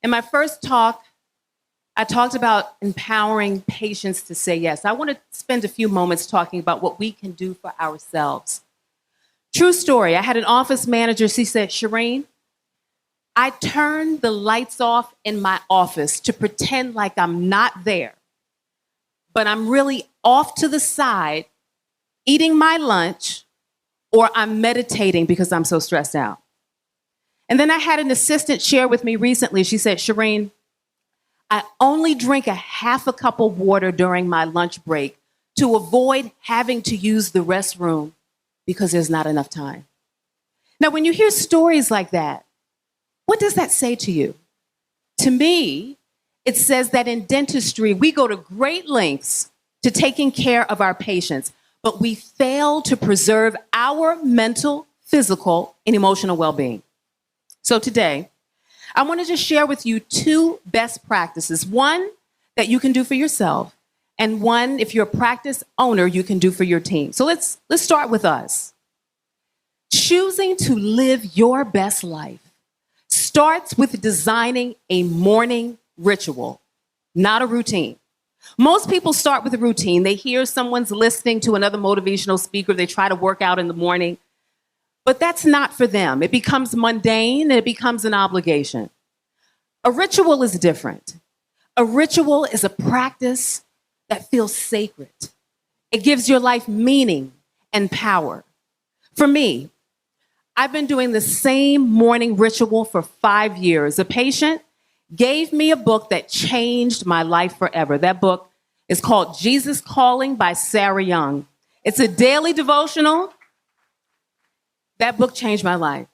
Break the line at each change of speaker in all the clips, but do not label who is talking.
In my first talk, I talked about empowering patients to say yes. I want to spend a few moments talking about what we can do for ourselves. True story. I had an office manager. She said, Sherrine, I turned the lights off in my office to pretend like I'm not there, but I'm really off to the side eating my lunch, or I'm meditating because I'm so stressed out. And then I had an assistant share with me recently. She said, Sherrine, I only drink a half a cup of water during my lunch break to avoid having to use the restroom because there's not enough time. Now, when you hear stories like that, what does that say to you? To me, it says that in dentistry, we go to great lengths to taking care of our patients, but we fail to preserve our mental, physical, and emotional well-being. So today, I want to just share with you two best practices. One that you can do for yourself, and one, if you're a practice owner, you can do for your team. So let's start with us. Choosing to live your best life starts with designing a morning ritual, not a routine. Most people start with a routine. They hear someone's listening to another motivational speaker. They try to work out in the morning. But that's not for them. It becomes mundane and it becomes an obligation. A ritual is different. A ritual is a practice that feels sacred. It gives your life meaning and power. For me, I've been doing the same morning ritual for 5 years. A patient gave me a book that changed my life forever. That book is called Jesus Calling by Sarah Young. It's a daily devotional. That book changed my life.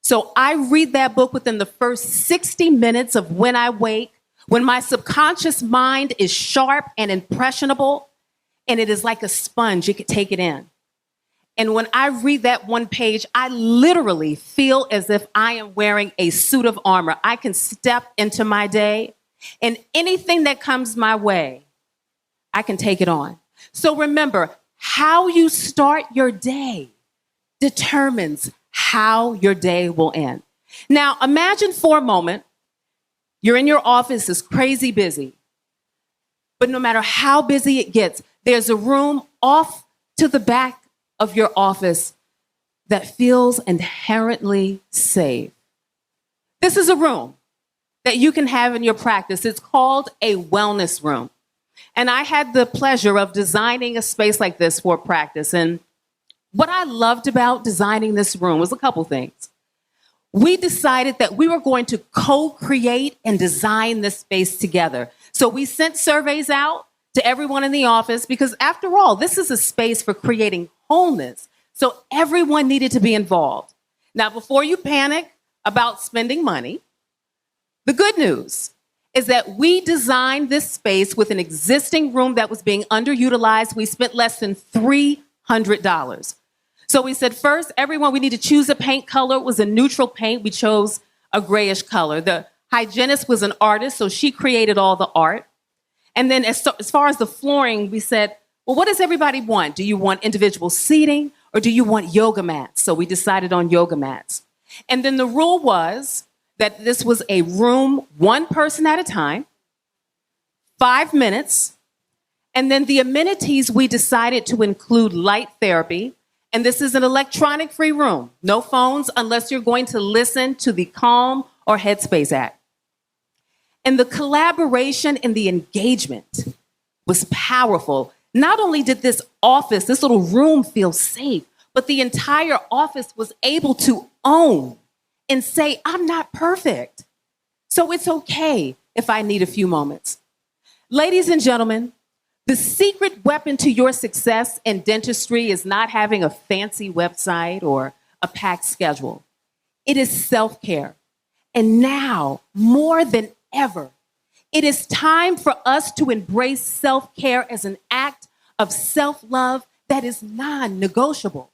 So I read that book within the first 60 minutes of when I wake, when my subconscious mind is sharp and impressionable, and it is like a sponge, you could take it in. And when I read that one page, I literally feel as if I am wearing a suit of armor. I can step into my day, and anything that comes my way, I can take it on. So remember, how you start your day determines how your day will end. Now, imagine for a moment, you're in your office, it's crazy busy. But no matter how busy it gets, there's a room off to the back of your office that feels inherently safe. This is a room that you can have in your practice. It's called a wellness room. And I had the pleasure of designing a space like this for practice. And what I loved about designing this room was a couple things. We decided that we were going to co-create and design this space together. So we sent surveys out to everyone in the office because, after all, this is a space for creating wholeness. So everyone needed to be involved. Now, before you panic about spending money, the good news is that we designed this space with an existing room that was being underutilized. We spent less than $300. So we said, first, everyone, we need to choose a paint color. It was a neutral paint. We chose a grayish color. The hygienist was an artist, so she created all the art. And then as far as the flooring, we said, well, what does everybody want? Do you want individual seating or do you want yoga mats? So we decided on yoga mats. And then the rule was that this was a room, one person at a time, 5 minutes. And then the amenities, we decided to include light therapy. And this is an electronic-free room. No phones unless you're going to listen to the Calm or Headspace app. And the collaboration and the engagement was powerful. Not only did this office, this little room feel safe, but the entire office was able to own and say, I'm not perfect. So it's okay if I need a few moments. Ladies and gentlemen, the secret weapon to your success in dentistry is not having a fancy website or a packed schedule. It is self-care. And now, more than ever, it is time for us to embrace self-care as an act of self-love that is non-negotiable.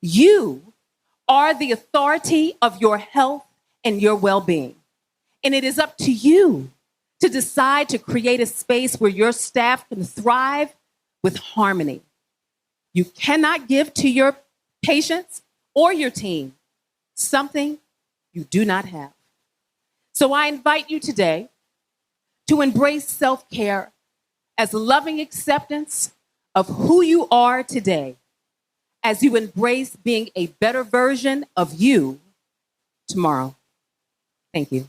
You are the authority of your health and your well-being. And it is up to you to decide to create a space where your staff can thrive with harmony. You cannot give to your patients or your team something you do not have. So I invite you today to embrace self-care as loving acceptance of who you are today, as you embrace being a better version of you tomorrow. Thank you.